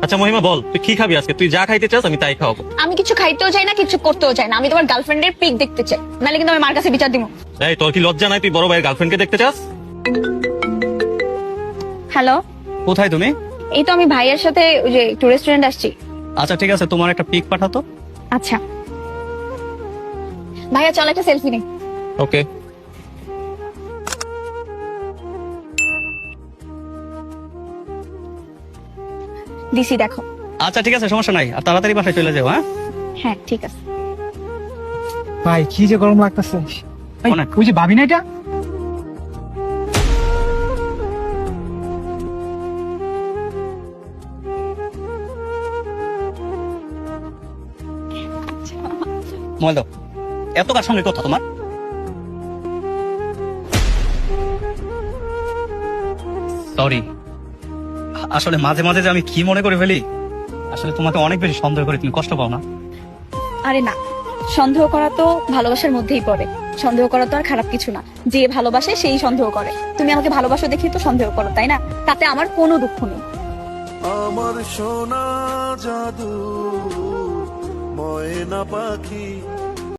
আচ্ছা মহিমা বল, তুই কি খাবি আজকে? তুই যা খাইতে চাস আমি তাই খাওয়াবো। আমি কিছু খাইতেও চাই না, কিছু করতেও চাই না। আমি তোমার গার্লফ্রেন্ডের পিক দেখতে চাই, নাহলে কিন্তু আমি মার কাছে বিচার দিব। এই তোর কি লজ্জা নাই? তুই বড় ভাইয়ের গার্লফ্রেন্ডকে দেখতে চাস? হ্যালো, কোথায় তুমি? এই তো আমি ভাইয়ের সাথে ওই যে একটু রেস্টুরেন্ট আসছি। আচ্ছা ঠিক আছে, তোমার একটা পিক পাঠাতো। আচ্ছা ভাইয়া, চল একটা সেলফি নেই। ওকে। দিছি, দেখো। আচ্ছা ঠিক আছে, সমস্যা নাই। আর তাড়াতাড়ি বাসায় চলে যাও। হ্যাঁ হ্যাঁ ঠিক আছে। ভাই কি যে গরম লাগতেছে। অনেক। ওই যে ভাবি না এটা? মোবাইল দাও। এত কার সঙ্গে কথা তোমার? সরি, আসলে মাঝে মাঝে যে আমি কি মনে করে ফেলি, আসলে তোমাকে অনেক বেশি সন্দেহ করে। তুমি কষ্ট পাও না? আরে না, সন্দেহ করা তো ভালোবাসার মধ্যেই পড়ে। সন্দেহ করা তো আর খারাপ কিছু না। যে ভালোবাসে সেই সন্দেহ করে। তুমি আমাকে ভালোবাসো দেখি তো সন্দেহ করো, তাই না? তাতে আমার কোনো দুঃখ নেই। আমার সোনা জাদু ময়না পাখি